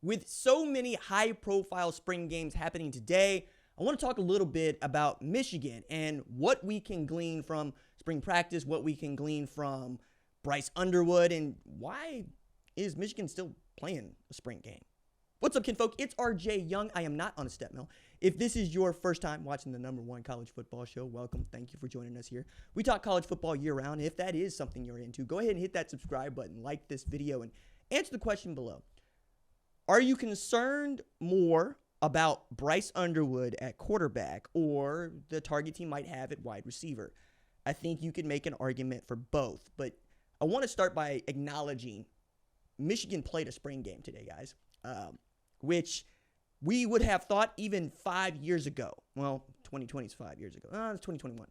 With so many high-profile spring games happening today, I want to talk a little bit about Michigan and what we can glean from spring practice, what we can glean from Bryce Underwood, and why is Michigan still playing a spring game? What's up, kinfolk? It's RJ Young. I am not on a step mill. If this is your first time watching the #1 college football show, welcome. Thank you for joining us here. We talk college football year-round. If that is something you're into, go ahead and hit that subscribe button, like this video, and answer the question below. Are you concerned more about Bryce Underwood at quarterback or the target team might have at wide receiver? I think you can make an argument for both, but I want to start by acknowledging Michigan played a spring game today, guys, which we would have thought even 5 years ago. Well, 2020 is 5 years ago. It's 2021.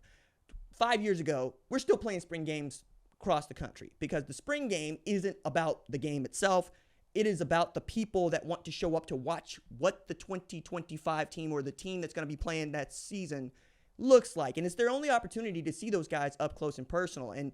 5 years ago, we're still playing spring games across the country because the spring game isn't about the game itself. It is about the people that want to show up to watch what the 2025 team or the team that's going to be playing that season looks like. And it's their only opportunity to see those guys up close and personal. And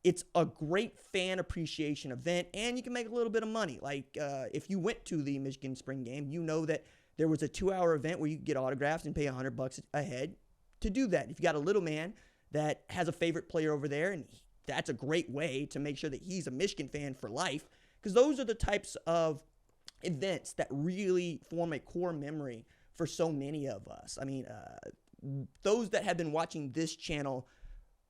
it's a great fan appreciation event, and you can make a little bit of money. Like if you went to the Michigan spring game, you know that there was a 2-hour event where you could get autographs and pay $100 a head to do that. If you got a little man that has a favorite player over there, and that's a great way to make sure that he's a Michigan fan for life. Because those are the types of events that really form a core memory for so many of us. I mean, those that have been watching this channel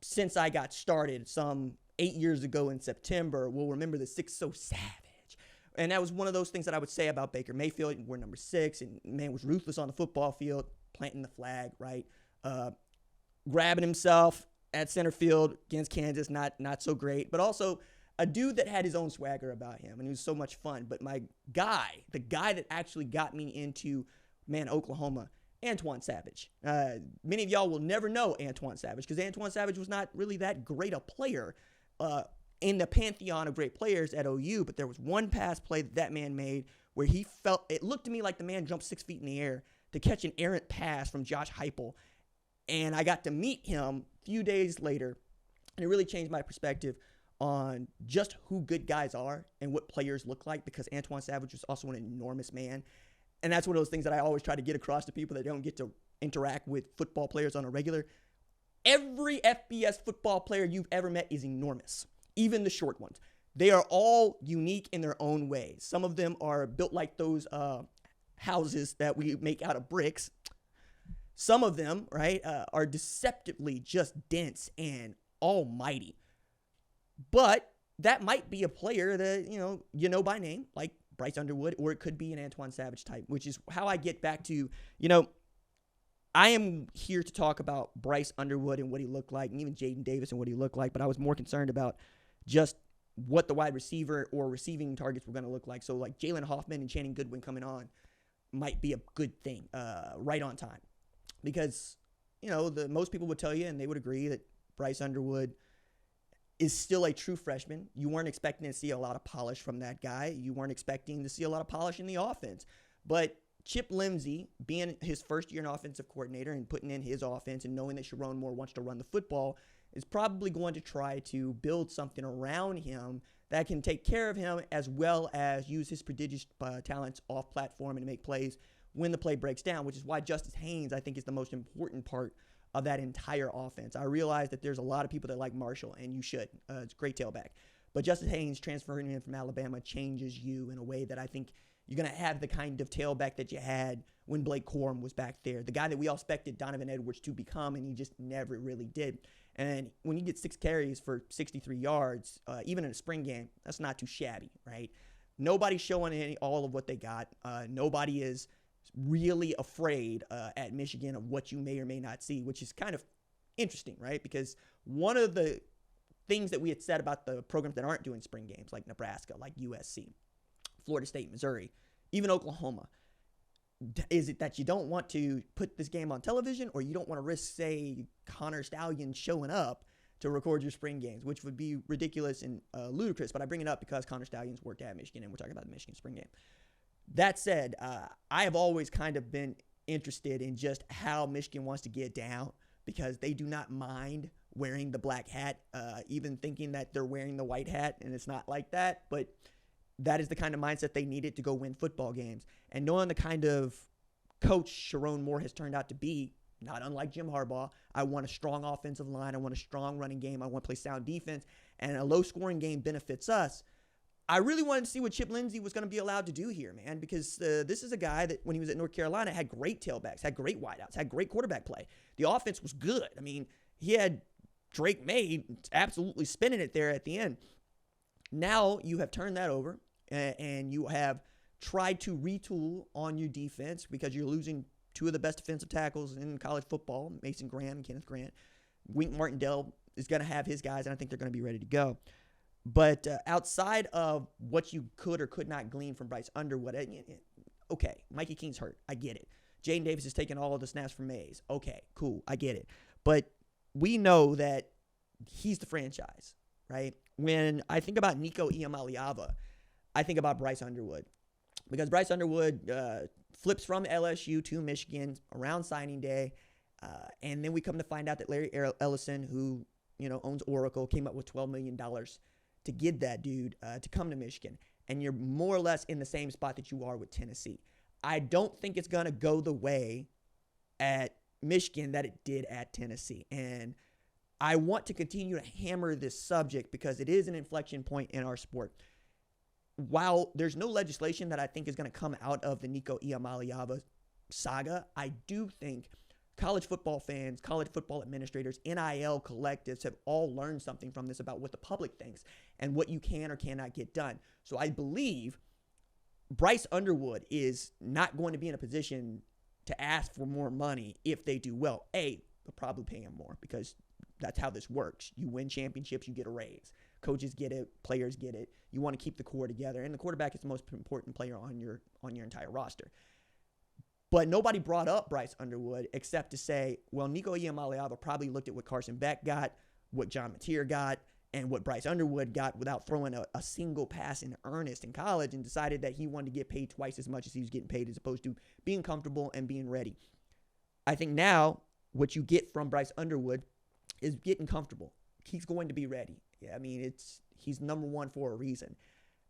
since I got started some 8 years ago in September will remember the 6 so savage. And that was one of those things that I would say about Baker Mayfield. We're number 6, and man was ruthless on the football field, planting the flag, right? Grabbing himself at center field against Kansas, not so great, but also a dude that had his own swagger about him, and it was so much fun. But my guy, the guy that actually got me into, Oklahoma, Antoine Savage. Many of y'all will never know Antoine Savage because Antoine Savage was not really that great a player in the pantheon of great players at OU, but there was one pass play that man made where he felt, it looked to me like the man jumped 6 feet in the air to catch an errant pass from Josh Heupel, and I got to meet him a few days later, and it really changed my perspective on just who good guys are and what players look like, because Antoine Savage was also an enormous man. And that's one of those things that I always try to get across to people that don't get to interact with football players on a regular. Every FBS football player you've ever met is enormous, even the short ones. They are all unique in their own ways. Some of them are built like those houses that we make out of bricks. Some of them, right, are deceptively just dense and almighty. But that might be a player that, you know by name, like Bryce Underwood, or it could be an Antoine Savage type, which is how I get back to, I am here to talk about Bryce Underwood and what he looked like, and even Jaden Davis and what he looked like, but I was more concerned about just what the wide receiver or receiving targets were going to look like. So like Jalen Hoffman and Channing Goodwin coming on might be a good thing, right on time. Because, most people would tell you, and they would agree, that Bryce Underwood is still a true freshman. You weren't expecting to see a lot of polish from that guy. You weren't expecting to see a lot of polish in the offense. But Chip Lindsey, being his first year in offensive coordinator and putting in his offense and knowing that Sherrone Moore wants to run the football, is probably going to try to build something around him that can take care of him as well as use his prodigious talents off platform and make plays when the play breaks down, which is why Justice Haynes, I think, is the most important part of that entire offense. I realize that there's a lot of people that like Marshall, and you should. It's a great tailback. But Justice Haynes transferring in from Alabama changes you in a way that I think you're going to have the kind of tailback that you had when Blake Corum was back there. The guy that we all expected Donovan Edwards to become, and he just never really did. And when you get 6 carries for 63 yards, even in a spring game, that's not too shabby, right? Nobody's showing all of what they got. Nobody is really afraid at Michigan of what you may or may not see, which is kind of interesting, right? Because one of the things that we had said about the programs that aren't doing spring games, like Nebraska, like USC, Florida State, Missouri, even Oklahoma, is it that you don't want to put this game on television, or you don't want to risk, say, Connor Stallion showing up to record your spring games, which would be ridiculous and ludicrous, but I bring it up because Connor Stallion's worked at Michigan, and we're talking about the Michigan spring game. That said, I have always kind of been interested in just how Michigan wants to get down, because they do not mind wearing the black hat, even thinking that they're wearing the white hat, and it's not like that. But that is the kind of mindset they needed to go win football games. And knowing the kind of coach Sherrone Moore has turned out to be, not unlike Jim Harbaugh, I want a strong offensive line. I want a strong running game. I want to play sound defense. And a low-scoring game benefits us. I really wanted to see what Chip Lindsey was going to be allowed to do here, man, because this is a guy that when he was at North Carolina had great tailbacks, had great wideouts, had great quarterback play. The offense was good. I mean, he had Drake May absolutely spinning it there at the end. Now you have turned that over and you have tried to retool on your defense because you're losing two of the best defensive tackles in college football, Mason Graham and Kenneth Grant. Wink Martindale is going to have his guys, and I think they're going to be ready to go. But outside of what you could or could not glean from Bryce Underwood, okay, Mikey King's hurt. I get it. Jaden Davis is taking all of the snaps from Mays. Okay, cool. I get it. But we know that he's the franchise, right? When I think about Nico Iamaleava, I think about Bryce Underwood. Because Bryce Underwood flips from LSU to Michigan around signing day. And then we come to find out that Larry Ellison, who owns Oracle, came up with $12 million to get that dude to come to Michigan. And you're more or less in the same spot that you are with Tennessee. I don't think it's going to go the way at Michigan that it did at Tennessee. And I want to continue to hammer this subject because it is an inflection point in our sport. While there's no legislation that I think is going to come out of the Nico Iamaleava saga, I do think college football fans, college football administrators, NIL collectives have all learned something from this about what the public thinks and what you can or cannot get done. So I believe Bryce Underwood is not going to be in a position to ask for more money if they do well. They'll probably pay him more because that's how this works. You win championships, you get a raise. Coaches get it, players get it. You want to keep the core together, and the quarterback is the most important player on your entire roster. But nobody brought up Bryce Underwood except to say, well, Nico Iamaleava probably looked at what Carson Beck got, what John Mateer got, and what Bryce Underwood got without throwing a single pass in earnest in college and decided that he wanted to get paid twice as much as he was getting paid as opposed to being comfortable and being ready. I think now what you get from Bryce Underwood is getting comfortable. He's going to be ready. Yeah, I mean, he's number one for a reason.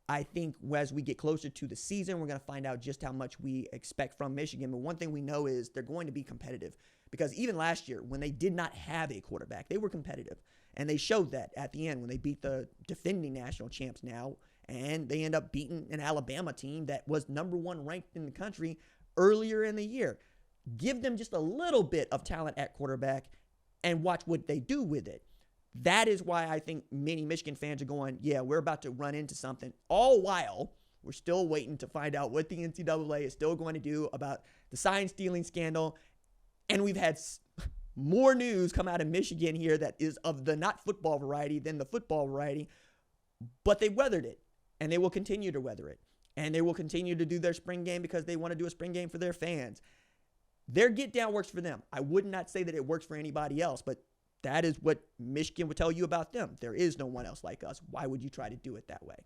I think as we get closer to the season, we're going to find out just how much we expect from Michigan. But one thing we know is they're going to be competitive because even last year when they did not have a quarterback, they were competitive. And they showed that at the end when they beat the defending national champs now. And they end up beating an Alabama team that was number one ranked in the country earlier in the year. Give them just a little bit of talent at quarterback and watch what they do with it. That is why I think many Michigan fans are going, yeah, we're about to run into something. All while we're still waiting to find out what the NCAA is still going to do about the sign stealing scandal. And we've had more news come out of Michigan here that is of the not football variety than the football variety. But they weathered it, and they will continue to weather it. And they will continue to do their spring game because they want to do a spring game for their fans. Their get down works for them. I would not say that it works for anybody else, but that is what Michigan would tell you about them. There is no one else like us. Why would you try to do it that way?